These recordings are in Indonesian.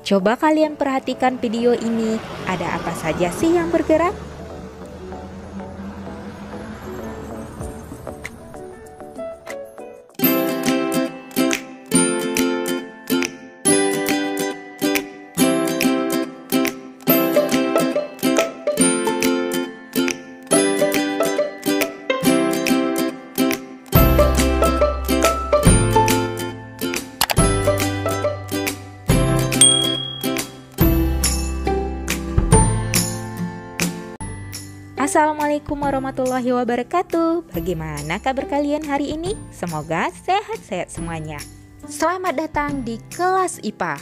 Coba kalian perhatikan video ini, ada apa saja sih yang bergerak? Assalamualaikum warahmatullahi wabarakatuh. Bagaimana kabar kalian hari ini? Semoga sehat-sehat semuanya. Selamat datang di kelas IPA.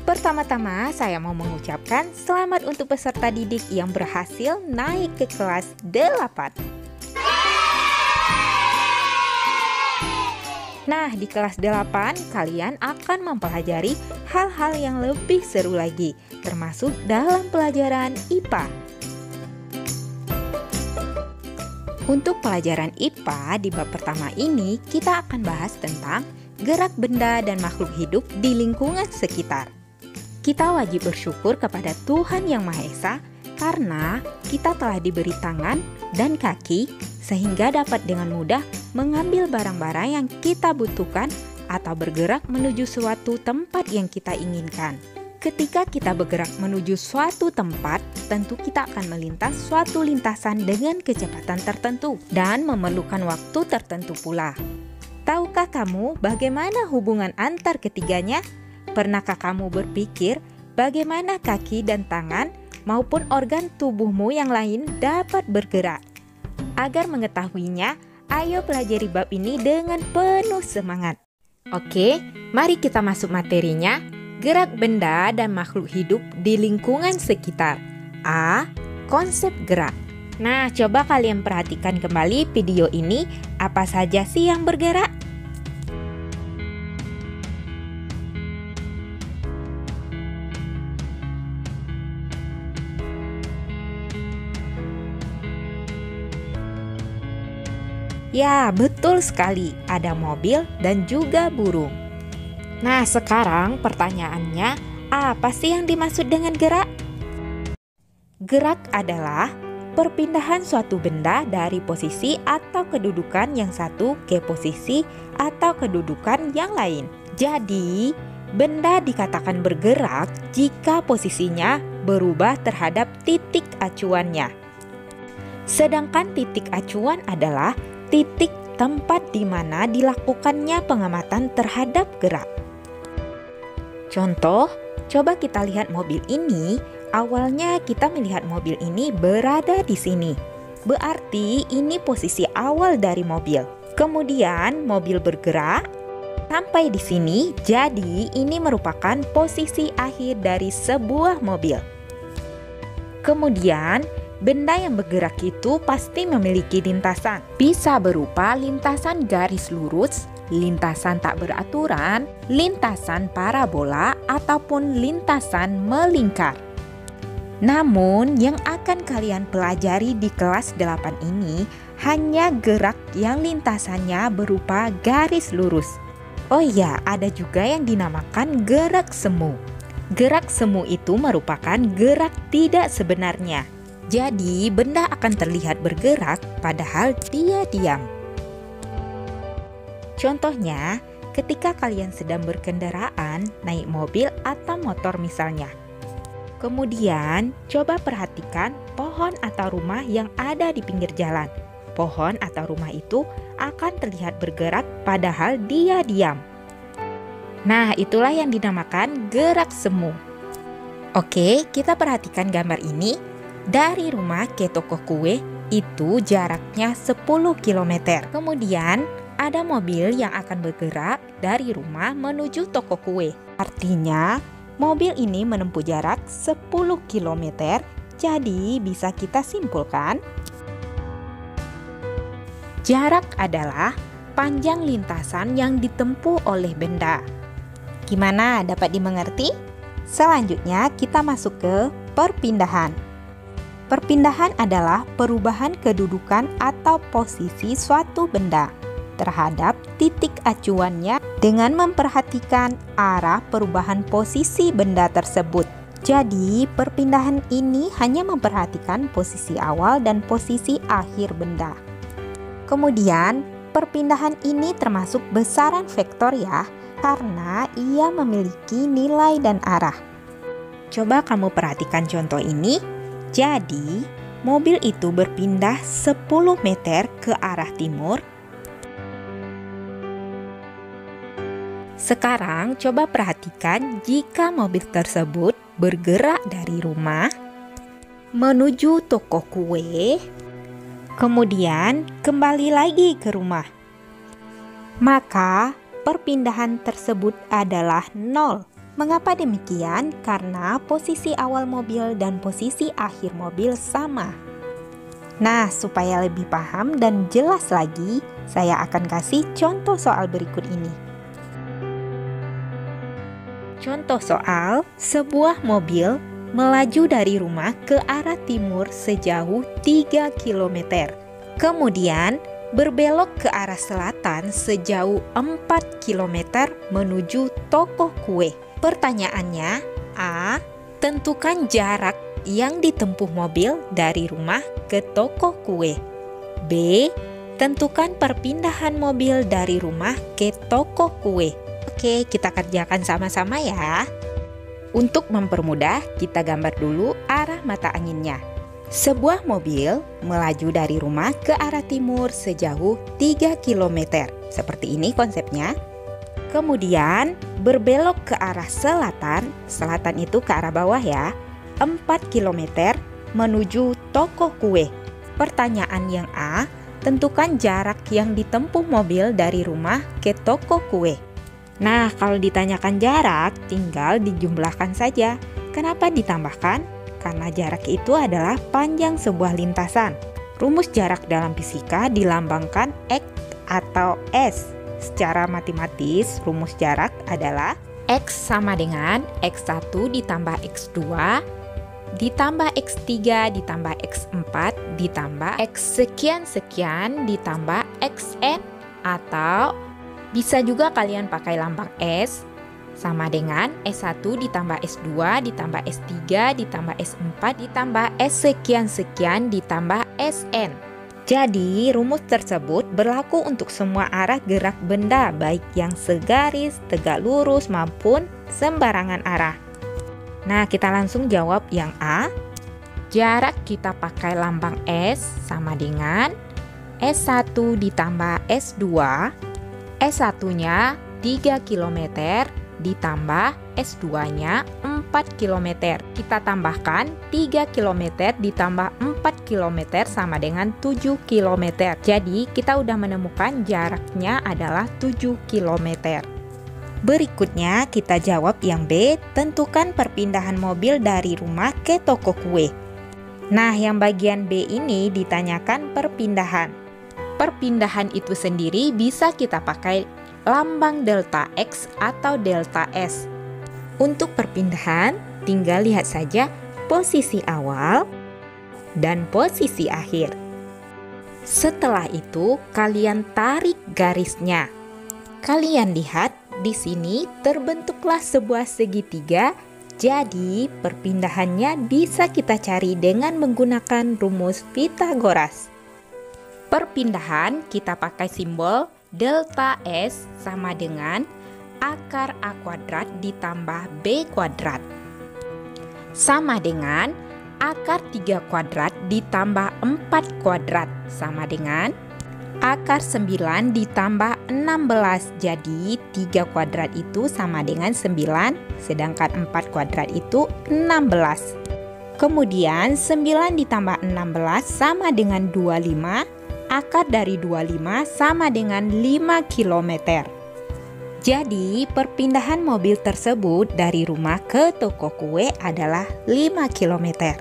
Pertama-tama saya mau mengucapkan selamat untuk peserta didik yang berhasil naik ke kelas 8. Nah, di kelas 8 kalian akan mempelajari hal-hal yang lebih seru lagi, termasuk dalam pelajaran IPA. Untuk pelajaran IPA di bab pertama ini, kita akan bahas tentang gerak benda dan makhluk hidup di lingkungan sekitar. Kita wajib bersyukur kepada Tuhan Yang Maha Esa karena kita telah diberi tangan dan kaki sehingga dapat dengan mudah mengambil barang-barang yang kita butuhkan atau bergerak menuju suatu tempat yang kita inginkan. Ketika kita bergerak menuju suatu tempat, tentu kita akan melintas suatu lintasan dengan kecepatan tertentu dan memerlukan waktu tertentu pula. Tahukah kamu bagaimana hubungan antar ketiganya? Pernahkah kamu berpikir bagaimana kaki dan tangan maupun organ tubuhmu yang lain dapat bergerak? Agar mengetahuinya, ayo pelajari bab ini dengan penuh semangat. Oke, mari kita masuk materinya. Gerak benda dan makhluk hidup di lingkungan sekitar. A. Konsep gerak. Nah, coba kalian perhatikan kembali video ini. Apa saja sih yang bergerak? Ya, betul sekali. Ada mobil dan juga burung. Nah, sekarang pertanyaannya, apa sih yang dimaksud dengan gerak? Gerak adalah perpindahan suatu benda dari posisi atau kedudukan yang satu ke posisi atau kedudukan yang lain. Jadi, benda dikatakan bergerak jika posisinya berubah terhadap titik acuannya. Sedangkan titik acuan adalah titik tempat di mana dilakukannya pengamatan terhadap gerak. Contoh, coba kita lihat mobil ini. Awalnya kita melihat mobil ini berada di sini. Berarti ini posisi awal dari mobil. Kemudian mobil bergerak sampai di sini. Jadi ini merupakan posisi akhir dari sebuah mobil. Kemudian benda yang bergerak itu pasti memiliki lintasan. Bisa berupa lintasan garis lurus, lintasan tak beraturan, lintasan parabola, ataupun lintasan melingkar. Namun, yang akan kalian pelajari di kelas 8 ini hanya gerak yang lintasannya berupa garis lurus. Oh iya, ada juga yang dinamakan gerak semu. Gerak semu itu merupakan gerak tidak sebenarnya. Jadi, benda akan terlihat bergerak padahal dia diam. Contohnya, ketika kalian sedang berkendaraan, naik mobil atau motor misalnya. Kemudian, coba perhatikan pohon atau rumah yang ada di pinggir jalan. Pohon atau rumah itu akan terlihat bergerak padahal dia diam. Nah, itulah yang dinamakan gerak semu. Oke, kita perhatikan gambar ini. Dari rumah ke toko kue itu jaraknya 10 km. Kemudian, ada mobil yang akan bergerak dari rumah menuju toko kue. Artinya, mobil ini menempuh jarak 10 km. Jadi, bisa kita simpulkan, jarak adalah panjang lintasan yang ditempuh oleh benda. Gimana, dapat dimengerti? Selanjutnya, kita masuk ke perpindahan. Perpindahan adalah perubahan kedudukan atau posisi suatu benda terhadap titik acuannya dengan memperhatikan arah perubahan posisi benda tersebut. Jadi, perpindahan ini hanya memperhatikan posisi awal dan posisi akhir benda. Kemudian, perpindahan ini termasuk besaran vektor ya, karena ia memiliki nilai dan arah. Coba kamu perhatikan contoh ini. Jadi, mobil itu berpindah 10 meter ke arah timur. Sekarang coba perhatikan jika mobil tersebut bergerak dari rumah menuju toko kue, kemudian kembali lagi ke rumah. Maka perpindahan tersebut adalah 0. Mengapa demikian? Karena posisi awal mobil dan posisi akhir mobil sama. Nah, supaya lebih paham dan jelas lagi, saya akan kasih contoh soal berikut ini. Contoh soal, sebuah mobil melaju dari rumah ke arah timur sejauh 3 km. Kemudian berbelok ke arah selatan sejauh 4 km menuju toko kue. Pertanyaannya, A. Tentukan jarak yang ditempuh mobil dari rumah ke toko kue. B. Tentukan perpindahan mobil dari rumah ke toko kue. Oke, kita kerjakan sama-sama ya. Untuk mempermudah, kita gambar dulu arah mata anginnya. Sebuah mobil melaju dari rumah ke arah timur sejauh 3 km. Seperti ini konsepnya. Kemudian berbelok ke arah selatan, selatan itu ke arah bawah ya, 4 km menuju toko kue. Pertanyaan yang A, tentukan jarak yang ditempuh mobil dari rumah ke toko kue. Nah, kalau ditanyakan jarak, tinggal dijumlahkan saja. Kenapa ditambahkan? Karena jarak itu adalah panjang sebuah lintasan. Rumus jarak dalam fisika dilambangkan X atau S. Secara matematis, rumus jarak adalah X sama dengan X1 ditambah X2 ditambah X3 ditambah X4 ditambah X sekian-sekian ditambah Xn, atau bisa juga kalian pakai lambang S sama dengan S1 ditambah S2 ditambah S3 ditambah S4 ditambah S sekian-sekian ditambah Sn. Jadi, rumus tersebut berlaku untuk semua arah gerak benda, baik yang segaris, tegak lurus, maupun sembarangan arah. Nah, kita langsung jawab yang A. Jarak kita pakai lambang S sama dengan S1 ditambah S2. S1-nya 3 km ditambah S2-nya 4 km. Kita tambahkan 3 km ditambah 4 km sama dengan 7 km. Jadi kita udah menemukan jaraknya adalah 7 km. Berikutnya kita jawab yang B, tentukan perpindahan mobil dari rumah ke toko kue. Nah, yang bagian B ini ditanyakan perpindahan. Perpindahan itu sendiri bisa kita pakai lambang delta X atau delta S. Untuk perpindahan, tinggal lihat saja posisi awal dan posisi akhir. Setelah itu, kalian tarik garisnya. Kalian lihat di sini terbentuklah sebuah segitiga. Jadi, perpindahannya bisa kita cari dengan menggunakan rumus Pythagoras. Perpindahan kita pakai simbol delta S sama dengan akar A kuadrat ditambah B kuadrat. Sama dengan akar 3 kuadrat ditambah 4 kuadrat. Sama dengan akar 9 ditambah 16. Jadi 3 kuadrat itu sama dengan 9, sedangkan 4 kuadrat itu 16. Kemudian 9 ditambah 16 sama dengan 25. Akar dari 25 sama dengan 5 km. Jadi, perpindahan mobil tersebut dari rumah ke toko kue adalah 5 km.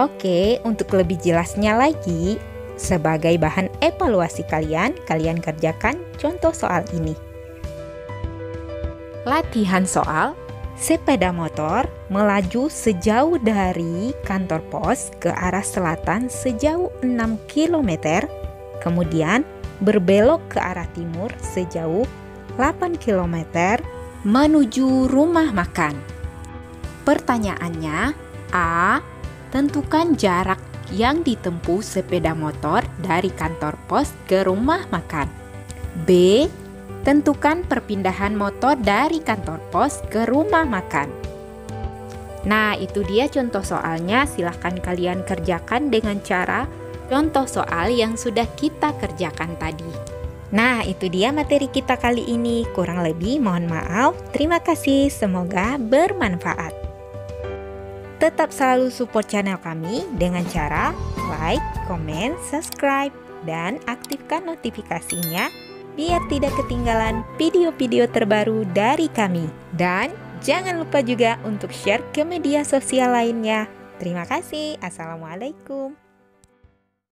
Oke, untuk lebih jelasnya lagi, sebagai bahan evaluasi kalian kerjakan contoh soal ini. Latihan soal, sepeda motor melaju sejauh dari kantor pos ke arah selatan sejauh 6 km. Kemudian berbelok ke arah timur sejauh 8 km menuju rumah makan. Pertanyaannya, A. Tentukan jarak yang ditempuh sepeda motor dari kantor pos ke rumah makan. B. Tentukan perpindahan motor dari kantor pos ke rumah makan. Nah, itu dia contoh soalnya. Silahkan kalian kerjakan dengan cara contoh soal yang sudah kita kerjakan tadi. Nah, itu dia materi kita kali ini. Kurang lebih mohon maaf. Terima kasih, semoga bermanfaat. Tetap selalu support channel kami dengan cara like, comment, subscribe, dan aktifkan notifikasinya biar tidak ketinggalan video-video terbaru dari kami. Dan jangan lupa juga untuk share ke media sosial lainnya. Terima kasih. Assalamualaikum.